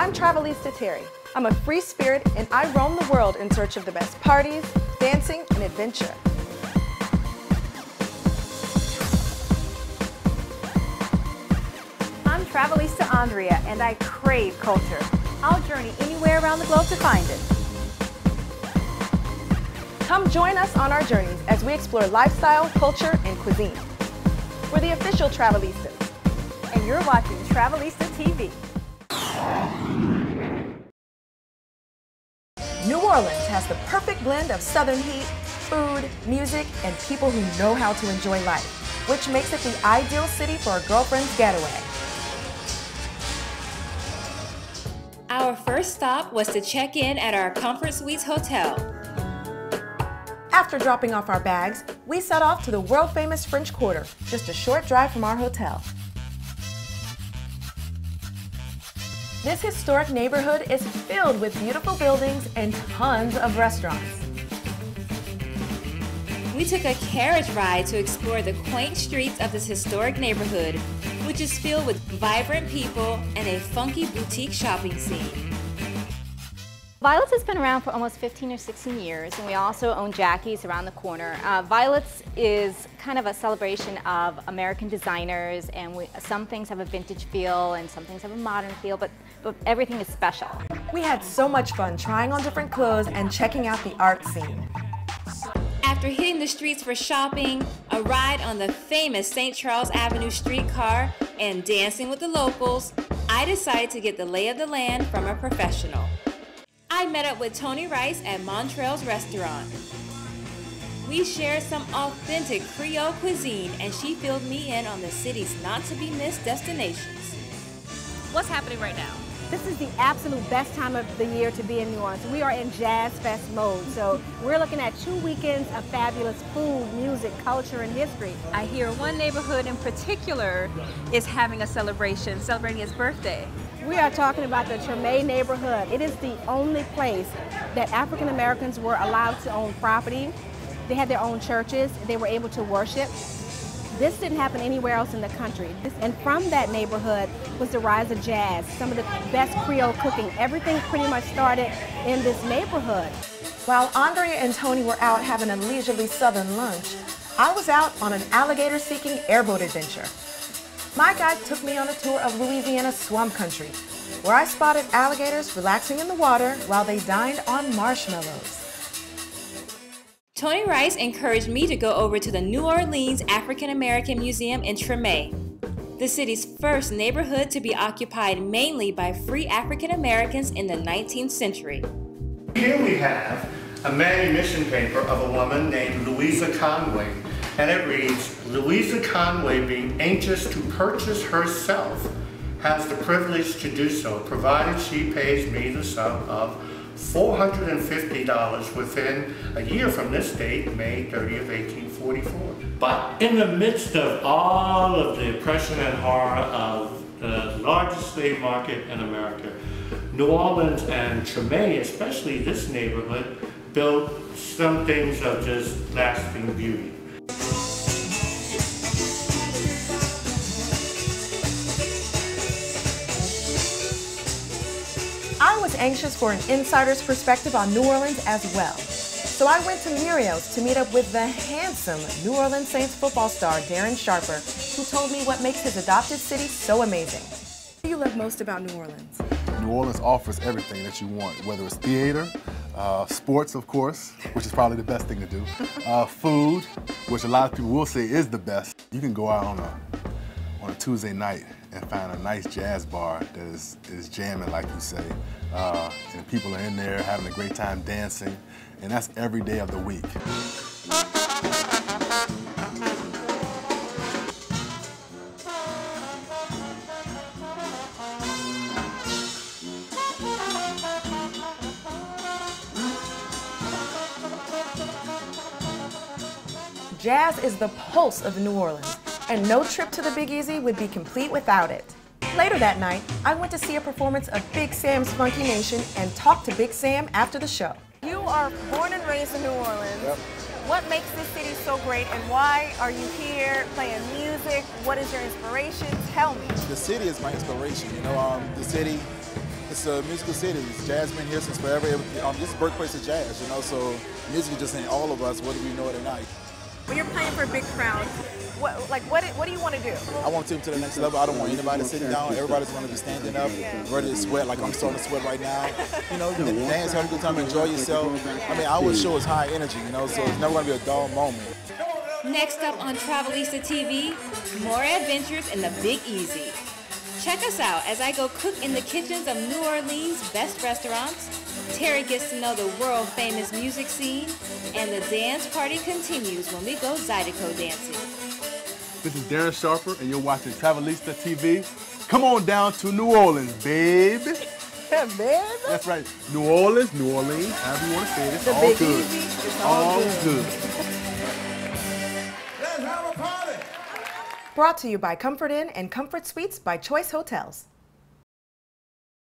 I'm Travelista Teri. I'm a free spirit and I roam the world in search of the best parties, dancing, and adventure. I'm Travelista Andrea and I crave culture. I'll journey anywhere around the globe to find it. Come join us on our journeys as we explore lifestyle, culture, and cuisine. We're the official Travelistas. And you're watching Travelista TV. New Orleans has the perfect blend of southern heat, food, music, and people who know how to enjoy life, which makes it the ideal city for a girlfriend's getaway. Our first stop was to check in at our Comfort Suites hotel. After dropping off our bags, we set off to the world-famous French Quarter, just a short drive from our hotel. This historic neighborhood is filled with beautiful buildings and tons of restaurants. We took a carriage ride to explore the quaint streets of this historic neighborhood, which is filled with vibrant people and a funky boutique shopping scene. Violet's has been around for almost 15 or 16 years, and we also own Jackie's around the corner. Violet's is kind of a celebration of American designers, and some things have a vintage feel and some things have a modern feel, but everything is special. We had so much fun trying on different clothes and checking out the art scene. After hitting the streets for shopping, a ride on the famous St. Charles Avenue streetcar, and dancing with the locals, I decided to get the lay of the land from a professional. I met up with Toni Rice at Montreal's restaurant. We shared some authentic Creole cuisine and she filled me in on the city's not-to-be-missed destinations. What's happening right now? This is the absolute best time of the year to be in New Orleans. We are in Jazz Fest mode, so we're looking at 2 weekends of fabulous food, music, culture, and history. I hear one neighborhood in particular is having a celebration, celebrating its birthday. We are talking about the Treme neighborhood. It is the only place that African Americans were allowed to own property. They had their own churches. They were able to worship. This didn't happen anywhere else in the country. And from that neighborhood was the rise of jazz, some of the best Creole cooking. Everything pretty much started in this neighborhood. While Andrea and Toni were out having a leisurely southern lunch, I was out on an alligator-seeking airboat adventure. My guide took me on a tour of Louisiana's swamp country, where I spotted alligators relaxing in the water while they dined on marshmallows. Toni Rice encouraged me to go over to the New Orleans African American Museum in Treme, the city's first neighborhood to be occupied mainly by free African Americans in the 19th century. Here we have a manumission paper of a woman named Louisa Conway, and it reads, "Louisa Conway, being anxious to purchase herself, has the privilege to do so, provided she pays me the sum of $450 within a year from this date, May 30th, 1844. But in the midst of all of the oppression and horror of the largest slave market in America, New Orleans and Treme, especially this neighborhood, built some things of just lasting beauty. I was anxious for an insider's perspective on New Orleans as well. So I went to Muriel's to meet up with the handsome New Orleans Saints football star Darren Sharper, who told me what makes his adopted city so amazing. What do you love most about New Orleans? New Orleans offers everything that you want, whether it's theater, sports, of course, which is probably the best thing to do, food, which a lot of people will say is the best. You can go out on a Tuesday night and find a nice jazz bar that is jamming, like you say, and people are in there having a great time dancing, and that's every day of the week. Jazz is the pulse of New Orleans, and no trip to the Big Easy would be complete without it. Later that night, I went to see a performance of Big Sam's Funky Nation and talked to Big Sam after the show. You are born and raised in New Orleans. Yep. What makes this city so great, and why are you here playing music? What is your inspiration? Tell me. The city is my inspiration. You know, the city It's a musical city. Jazz been here since forever. This is birthplace of jazz, you know, so music is just in all of us, whether we know it or not. When you're playing for a big crowd, what do you want to do? I want to take them to the next level. I don't want anybody sitting down. Everybody's going to be standing up, ready to sweat, like I'm starting to sweat right now. You know, dance, have a good time, enjoy yourself. I mean, our show is high energy, you know, so it's never going to be a dull moment. Next up on Travelista TV, more adventures in the Big Easy. Check us out as I go cook in the kitchens of New Orleans' best restaurants. Teri gets to know the world-famous music scene, and the dance party continues when we go Zydeco dancing. This is Darren Sharper, and you're watching Travelista TV. Come on down to New Orleans, baby. Yeah, baby. That's right. New Orleans, however you want to say it. It's The all Big good. Easy, it's all good. Brought to you by Comfort Inn and Comfort Suites by Choice Hotels.